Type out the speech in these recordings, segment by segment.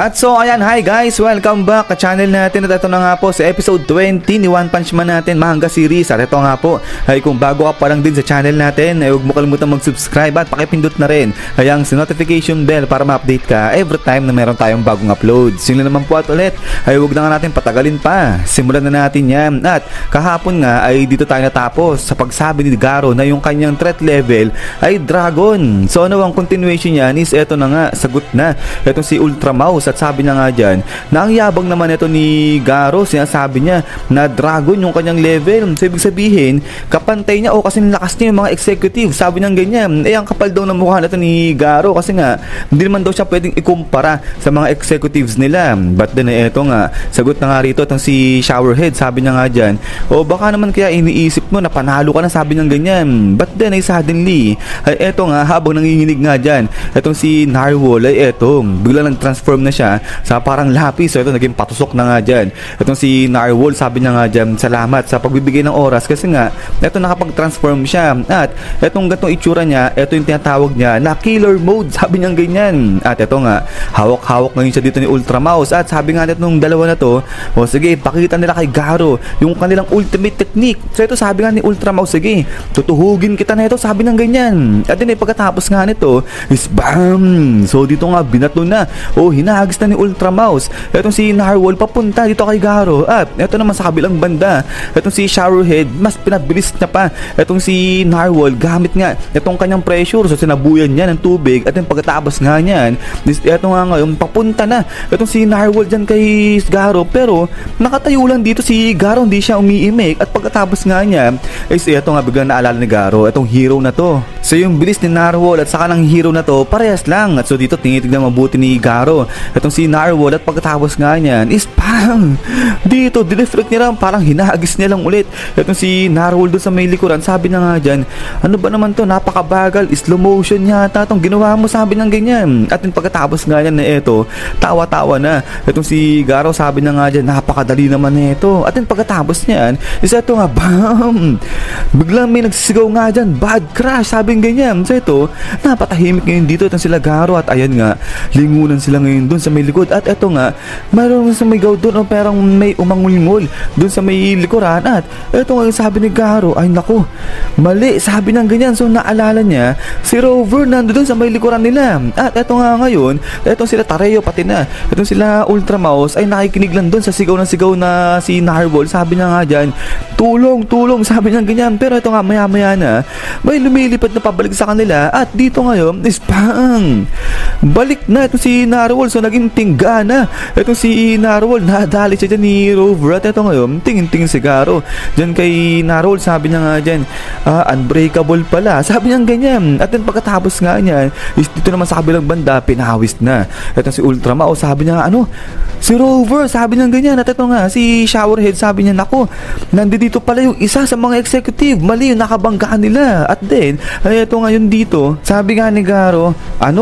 At so ayan, hi guys, welcome back sa channel natin. At ito na nga po sa episode 20 ni One Punch Man natin, manga series. At ito nga po, ay kung bago ka pa lang din sa channel natin, ay huwag mo kalimutan mag-subscribe at pakipindot na rin ay ang notification bell para ma-update ka every time na meron tayong bagong upload. Sino naman po at ulit, ay huwag na nga natin patagalin pa, simulan na natin yan. At kahapon nga ay dito tayo natapos sa pagsabi ni Garo na yung kanyang threat level ay Dragon. So ano ang continuation niyan is eto na nga, sagot na etong si Ultra Mouse. At sabi niya nga dyan na ang yabang naman ito ni Garo, sinasabi niya na Dragon yung kanyang level. So ibig sabihin, kapantay niya o kasi lakas niya yung mga executive. Sabi niya ganyan, ang kapal daw ng mukha nito ni Garo kasi nga hindi naman daw siya pwedeng ikumpara sa mga executives nila. But then eto nga, sagot na nga rito itong si Showerhead. Sabi niya nga dyan, baka naman kaya iniisip mo na panalo ka na, sabi niya ganyan. But then ay suddenly, ay eto nga, habang nanginginig nga dyan etong si Narwhal, ay eto, bigla nag-transform na siya sa parang lapis. So ito naging patusok na nga dyan itong si Narwhal. Sabi niya nga dyan, salamat sa pagbibigay ng oras kasi nga ito nakapag-transform siya. At itong gatong itsura niya, ito yung tinatawag niya na killer mode, sabi niya ganyan. At ito nga, hawak-hawak ngayon siya dito ni Ultra Mouse. At sabi nga nitong dalawa na to, sige, pakita nila kay Garo yung kanilang ultimate technique. So ito sabi nga ni Ultra Mouse, sige, tutuhugin kita na ito, sabi niya ganyan. At din pagkatapos nga nito is BAM! So dito nga binato na hinahagis na ni Ultra Mouse etong si Narwhal papunta dito kay Garo. At eto naman sa kabilang banda, etong si Showerhead, mas pinabilis niya pa etong si Narwhal gamit nga etong kanyang pressure. So sinabuyan niya ng tubig at yung pagkatapos nga niyan, eto nga ngayon papunta na etong si Narwhal dyan kay Garo. Pero nakatayo lang dito si Garo, hindi siya umiimik. At pagkatapos nga niya is eto nga biglang naalala ni Garo etong hero na to. So yung bilis ni Narwhal at saka ng hero na to parehas lang. At so dito tinitignan mabuti ni Garo etong si Narwhal. At pagkatapos nga niyan is bang! Dito dineflect niya lang, parang hinagis niya lang ulit etong si Narwhal doon sa may likuran. Sabi na nga dyan, ano ba naman to, napakabagal, slow motion yata itong ginawa mo, sabi ng ganyan. At yung pagkatapos nga niyan na eto, tawa-tawa na etong si Garo. Sabi na nga dyan, napakadali naman nito. At yung pagkatapos niyan is eto nga, bam! Biglang may nagsisigaw nga dyan, bad crash, sabi ng ganyan. So ito, napatahimik ngayon dito itong sila Garo. At ayan nga, lingunan sila ngayon doon sa may likod. At eto nga, mayroong sa may gaw doon perang may umangulngol doon sa may likuran. At eto nga yung sabi ni Garo, ay naku, mali, sabi ng ganyan. So naalala niya si Rover nandoon sa may likuran nila. At eto nga ngayon, etong sila Tareo pati na etong sila Ultra Mouse ay nakikinig lang doon sa sigaw na si Narwhal. Sabi niya nga dyan, tulong, tulong, sabi niya ganyan. Pero eto nga maya maya na may lumilipad na pabalik sa kanila. At dito ngayon is bang! Balik na itong si Narwhal. So naging tingga na itong si Narwhal, nadali siya dyan ni Rover. At ito ngayon, tingin-tingin si Garo dyan kay Narwhal. Sabi niya nga dyan, unbreakable pala, sabi niya ganyan. At then pagkatapos nga niyan is dito naman sa kabilang banda, pinawis na itong si Ultra Mouse. Sabi niya nga, si Rover, sabi niya ganyan. At ito nga, si Showerhead, sabi niya, nako, nandito pala yung isa sa mga executive, mali yung nakabanggaan nila. At then, ay ito ngayon dito, sabi nga ni Garo,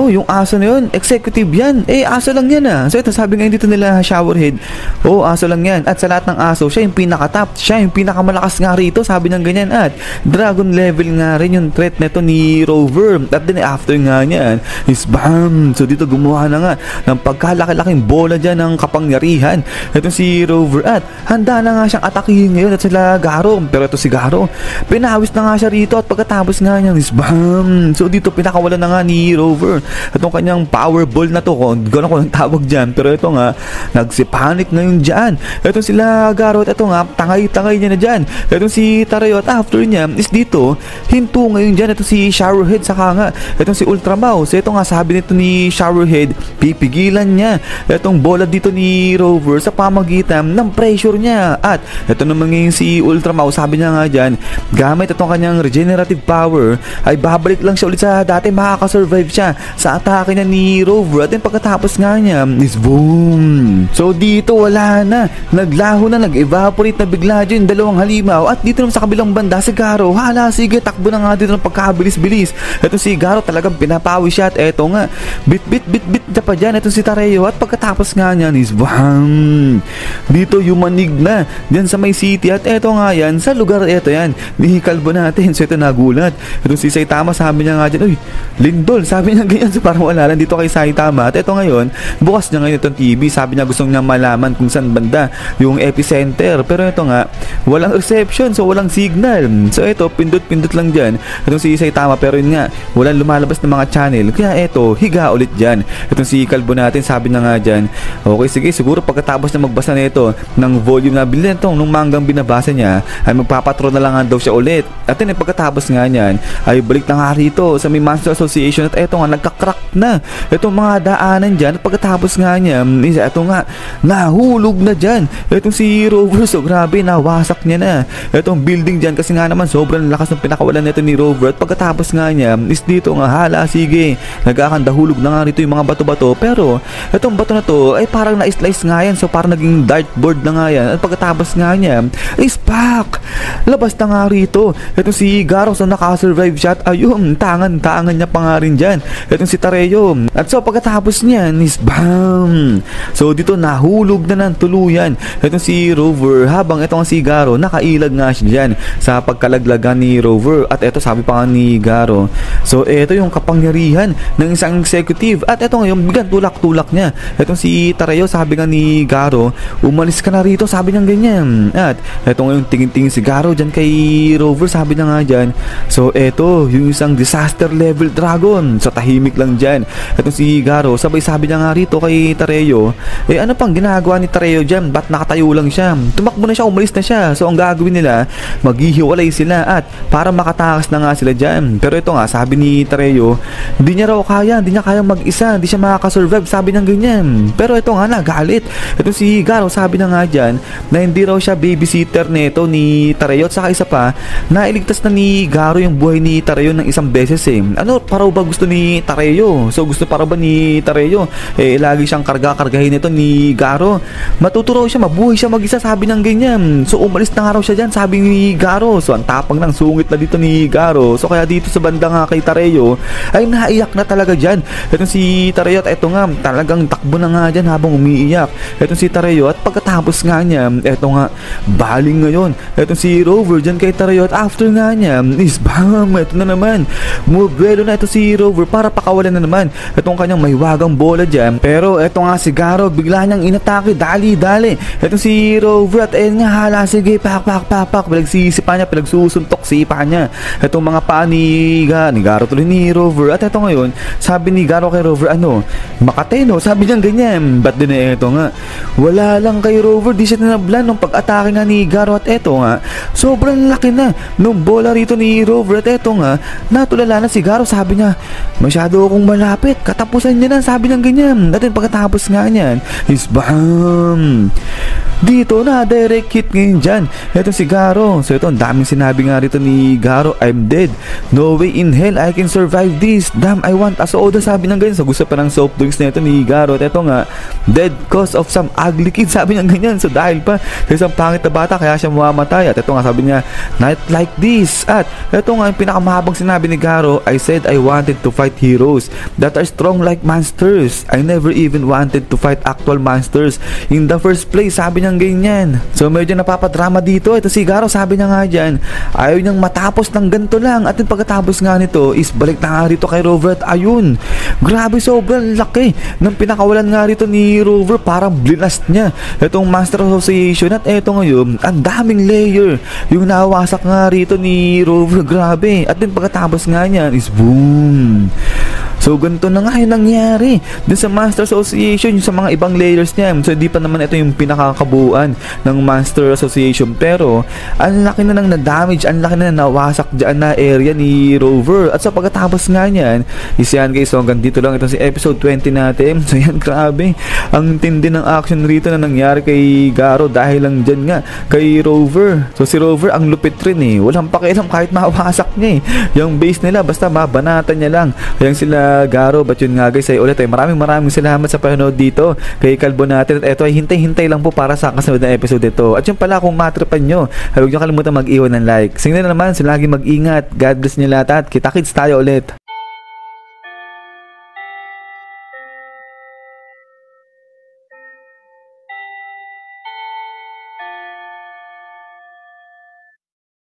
yung aso na yun, executive yan, aso lang yan. So ito sabi ngayon dito nila Showerhead, aso lang yan. At sa lahat ng aso, siya yung pinaka-top, siya yung pinakamalakas nga rito, sabi niya ganyan. At Dragon level nga rin yung threat neto ni Rover. At then after nga niyan is BAM! So dito gumawa na nga ng pagkalaki-laking bola dyan ng kapangyarihan itong si Rover. At handa na nga siyang atakihin ngayon at sila Garo. Pero ito si Garo, pinawis na nga siya rito. At pagkatapos nga niyan is BAM! So dito pinakawalan na nga ni Rover itong kanyang power ball na to, kung gano'n ko lang tawag dyan. Pero ito nga, nagsipanik ngayon dyan itong sila Garo. At ito nga, tangay-tangay niya na dyan itong si Tareo. At after niya is dito, hinto ngayon dyan itong si Showerhead, saka nga itong si Ultra Mouse. Ito nga, sabi nito ni Showerhead, pipigilan niya itong bola dito ni Rover sa pamagitan ng pressure niya. At ito naman ngayon si Ultra Mouse, sabi niya nga dyan, gamit itong kanyang regenerative power, ay babalik lang siya ulit sa dati, makakasurvive siya sa atake niya ni Rover. At yung pagkatapos nga niya is boom! So dito wala na, naglaho na, nag-evaporate na bigla dyan dalawang halimaw. At dito naman sa kabilang banda si Garo, hala, sige, takbo na nga dito ng pagkabilis-bilis. Ito si Garo talagang pinapawis siya. At eto nga, bit na pa dyan ito si Tareo. At pagkatapos nga niyan is bam! Dito yumanig na dyan sa may city. At eto nga yan, sa lugar eto yan, ni Kalbo natin. So ito nagulat ito si Saitama, sabi niya nga dyan, uy, lindol, sabi niya ganyan. So parang wala lang dito kay Saitama. At eto ngayon, Bukas niya ngayon itong TV, sabi niya gusto niya malaman kung saan banda yung epicenter. Pero ito nga, walang reception, so walang signal. So ito, pindot-pindot lang dyan. Itong si Saitama, pero yun nga, walang lumalabas ng mga channel. Kaya ito, higa ulit dyan. Itong si Kalbo natin, sabi na nga dyan, okay, sige, siguro pagkatapos na magbasa nito ng volume na bilhin itong nung manggang binabasa niya, ay magpapatron na lang daw siya ulit. At yun, pagkatapos nga niyan, ay balik na nga rito sa may Monster Association at eto nga, nagka-crack na itong mga daanan dyan. At pagkatapos nga niya, eto nga, nahulog na dyan itong si Rover. So grabe, nawasak niya na itong building dyan kasi nga naman sobrang lakas ng pinakawalan nito ni Rover. At pagkatapos nga niya, is dito nga, hala, sige, nagkakandahulog na nga rito yung mga bato-bato. Pero itong bato na to ay parang na-slice nga yan, so parang naging dartboard na nga yan. At pagkatapos nga niya, is back, labas na nga rito itong si Garo. So nakasurvive siya at ayun, tangan niya pa nga rin dyan itong si Tareyo. At so pagkatapos niyan is bam, so dito nahulog na ng tuluyan itong si Rover, habang itong si Garo nakailag nga siya dyan sa pagkalaglagan ni Rover. At ito sabi pa nga ni Garo, so ito yung kapangyarihan ng isang executive. At ito ngayon bigyan tulak-tulak niya itong si Tareyo. Sabi nga ni Garo, umalis ka na rito, sabi niya ganyan. At ito ngayon tingin-tingin si Garo dyan kay Rover, sabi niya nga dyan, so ito yung isang disaster level dragon. So tahimik lang dyan itong si Garo. Sabay sabi niya nga rito kay Tareyo, ano pang ginagawa ni Tareyo dyan, ba't nakatayo lang siya? Tumakbo na siya, umalis na siya. So ang gagawin nila, maghihiwalay sila at para makatakas na nga sila dyan. Pero ito nga, sabi ni Tareyo, hindi niya raw kaya, hindi niya kaya mag-isa, hindi siya makakasurvive, sabi niya ganyan. Pero ito nga, nagalit itong si Garo, sabi na nga dyan na hindi raw siya babysitter nito ni Tareyo. At saka isa pa, nailigtas na ni Garo yung buhay ni Tareyo ng isang beses eh. Ano pa raw ba gusto ni Tareyo? So gusto para ba ni Tareyo lagi siyang karga-kargahin ito ni Garo? Matuto raw siya, mabuhay siya mag-isa, sabi ng ganyan. So umalis na nga raw siya dyan, sabi ni Garo. So ang tapang ng sungit na dito ni Garo. So kaya dito sa banda nga kay Tareyo ay naiyak na talaga dyan itong si Tareyo. At eto nga, talagang takbo na nga dyan habang umiiyak itong si Tareyo. At pagkatapos nga niya, eto nga, baling ngayon itong si Rover dyan kay Tareyo. At after nga niya is bam, eto na naman, mubelo na ito si Rover para pakawalan na naman itong kanyang mahiwagang bola dyan. Pero eto nga si Garo, bigla niyang inatake, dali-dali itong si Rover. At ayun nga, hala, sige, pak, pinagsisipa niya, pinagsusuntok sipa niya itong mga paa ni Garo tuloy ni Rover. At eto ngayon, sabi ni Garo kay Rover, ano, makateno, sabi niya ganyan. Ba't din eto nga, wala lang kay Rover, di siya nanablan nung pag-atake nga ni Garo. At eto nga, sobrang laki na nung bola rito ni Rover. At eto nga, natulala na si Garo, sabi niya, masyado akong malapit, katapusan niya na, sabi niya ganyan. At pagkatapos nga niyan is bam, dito na direct hit ngayon dyan itong si Garo. So ito, ang daming sinabi nga rito ni Garo, I'm dead, no way in hell I can survive this, damn I want a soda, sabi niya ganyan. So gusto pa ng soft drinks na ito ni Garo. At ito nga, dead cause of some ugly kid, sabi niya ganyan. So dahil pa sa isang pangit na bata kaya siya mamamatay. At ito nga, sabi niya, not like this. At ito nga, yung pinakamahabang sinabi ni Garo, I said I wanted to fight heroes that are strong like monsters, I never even wanted to fight actual monsters in the first place, sabi niya ganyan. So medyo napapadrama dito ito si Garo, sabi niya nga dyan, ayaw niyang matapos ng ganito lang. At yung pagkatapos nga nito is balik na nga rito kay Rover. At ayun, grabe, sobrang laki ng pinakawalan nga rito ni Rover, parang blast niya itong Master Association. At eto ngayon, ang daming layer yung nawasak nga rito ni Rover, grabe. At yung pagkatapos nga niyan is boom. So ganito na nga yung nangyari dun sa Monster Association, yung sa mga ibang layers niya. So hindi pa naman ito yung pinakakabuuan ng Monster Association, pero ang laki na ng na-damage, ang laki na nawasak dyan na area ni Rover. At sa pagkatapos nga niyan is yan guys, so hanggang dito lang ito si episode 20 natin. So yan, grabe, ang tindi ng action rito na nangyari kay Garo dahil lang dyan nga kay Rover. So si Rover ang lupit rin eh, walang pakialam kahit mawasak niya eh yung base nila, basta mabanatan niya lang yung sila Garo. But yun nga guys, ay ulit ay maraming salamat sa panonood dito kay Kalbo natin. At eto ay hintay lang po para sa kasunod na episode ito. At yun pala, kung matripan nyo, huwag nyo kalimutan mag-iwan ng like. Sige na naman, so lagi mag-ingat. God bless nyo lahat at kita-kits tayo ulit.